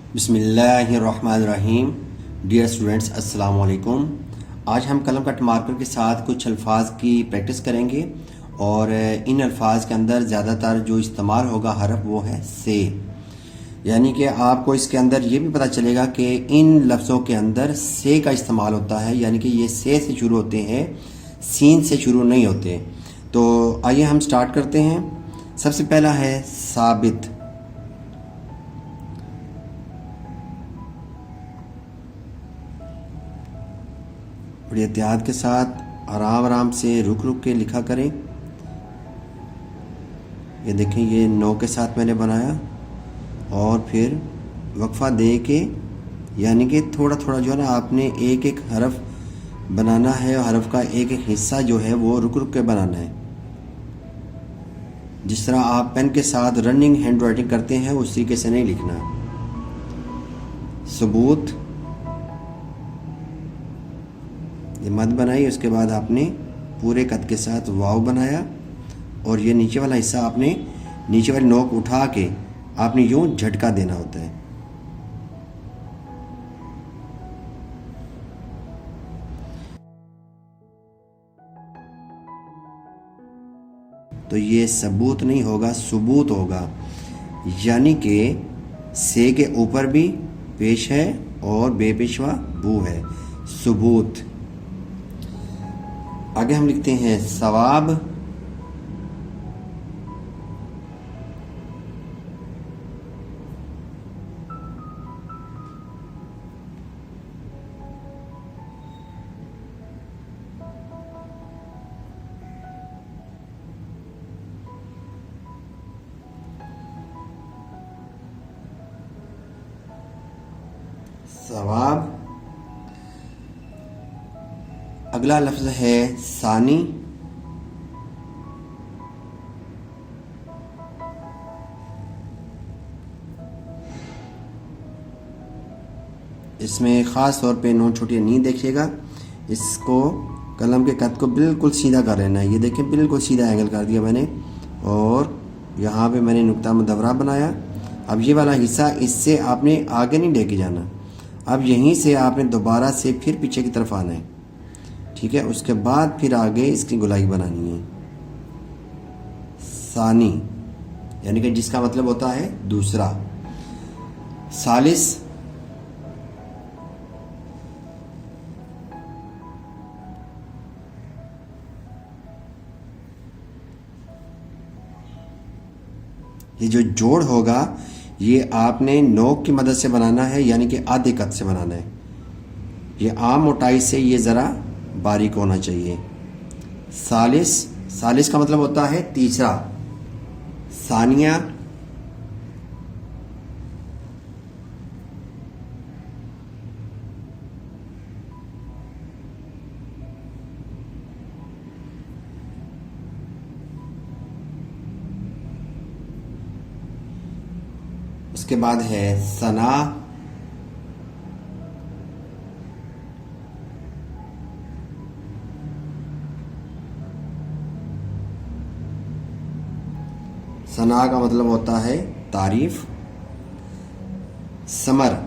बिस्मिल्लाहिर्रहमानिर्रहीम। Dear students, अस्सलाम वालेकुम। आज हम कलम कट मार्कर के साथ कुछ अल्फाज की प्रैक्टिस करेंगे और इन अल्फाज के अंदर ज़्यादातर जो इस्तेमाल होगा हरफ वो है से। यानी कि आपको इसके अंदर ये भी पता चलेगा कि इन लफ्ज़ों के अंदर से का इस्तेमाल होता है, यानी कि ये से शुरू होते हैं, सीन से शुरू नहीं होते। तो आइए हम स्टार्ट करते हैं। सबसे पहला है साबित। बड़ी एहतियात के साथ आराम आराम से रुक रुक के लिखा करें। ये देखें, ये नो के साथ मैंने बनाया और फिर वक्फा दे के, यानी कि थोड़ा थोड़ा जो है ना आपने एक एक हरफ बनाना है और हरफ का एक एक हिस्सा जो है वो रुक रुक के बनाना है। जिस तरह आप पेन के साथ रनिंग हैंड राइटिंग करते हैं उस तरीके से नहीं लिखना। सबूत, ये मद बनाई, उसके बाद आपने पूरे कद के साथ वाव बनाया और ये नीचे वाला हिस्सा आपने नीचे वाली नोक उठा के आपने यूं झटका देना होता है। तो ये सबूत नहीं होगा, सुबूत होगा, यानी कि से के ऊपर भी पेश है और बेपेशवा बू है, सुबूत। आगे हम लिखते हैं सवाब। सवाब। अगला लफ्ज़ है सानी। इसमें ख़ास तौर पे नोट छोटी नहीं देखिएगा, इसको कलम के कद को बिल्कुल सीधा कर लेना है। ये देखें, बिल्कुल सीधा एंगल कर दिया मैंने और यहाँ पे मैंने नुक्ता मुदव्वरा बनाया। अब ये वाला हिस्सा इससे आपने आगे नहीं लेके जाना, अब यहीं से आपने दोबारा से फिर पीछे की तरफ आना है, ठीक है। उसके बाद फिर आगे इसकी गोलाई बनानी है। सानी यानी कि जिसका मतलब होता है दूसरा। सालिस, ये जो जोड़ होगा ये आपने नोक की मदद से बनाना है, यानी कि आधे कद से बनाना है। ये आम मोटाई से ये ज़रा बारीक होना चाहिए। सालिस, सालिस का मतलब होता है तीसरा। सानिया, उसके बाद है सना। सना का मतलब होता है तारीफ। Summer,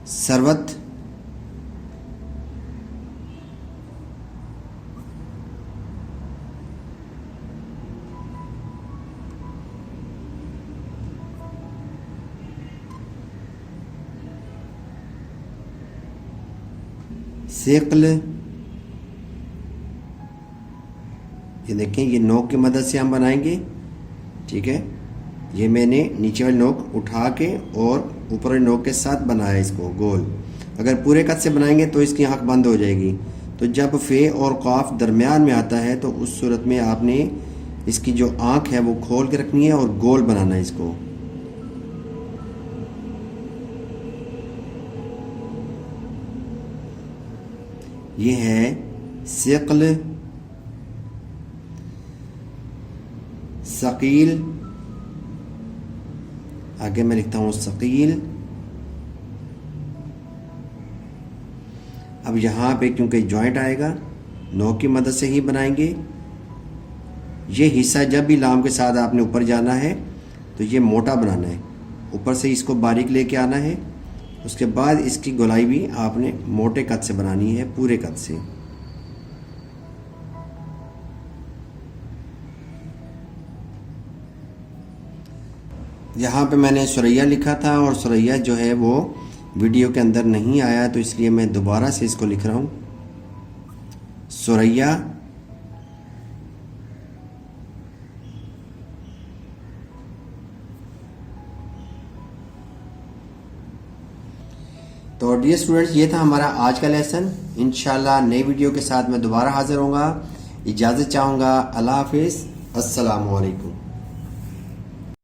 Sarwat, shekel. ये देखें, ये नोक की मदद से हम बनाएंगे, ठीक है। ये मैंने नीचे वाली नोक उठा के और ऊपर वाली नोक के साथ बनाया इसको गोल। अगर पूरे कद से बनाएंगे तो इसकी आंख बंद हो जाएगी। तो जब फे और काफ दरमियान में आता है तो उस सूरत में आपने इसकी जो आंख है वो खोल के रखनी है और गोल बनाना है इसको। ये है सिक़ल। सकील, आगे मैं लिखता हूँ सकील। अब यहाँ पे क्योंकि जॉइंट आएगा नोक की मदद से ही बनाएंगे। ये हिस्सा जब भी लाम के साथ आपने ऊपर जाना है तो ये मोटा बनाना है, ऊपर से इसको बारीक लेके आना है। उसके बाद इसकी गोलाई भी आपने मोटे कद से बनानी है, पूरे कद से। यहाँ पे मैंने सुरैया लिखा था और सुरैया जो है वो वीडियो के अंदर नहीं आया, तो इसलिए मैं दोबारा से इसको लिख रहा हूँ, सुरैया। तो डियर स्टूडेंट्स, ये था हमारा आज का लेसन। इंशाल्लाह नई वीडियो के साथ मैं दोबारा हाजिर होऊंगा। इजाज़त चाहूँगा। अल्लाह हाफिज़। अस्सलामु अलैकुम।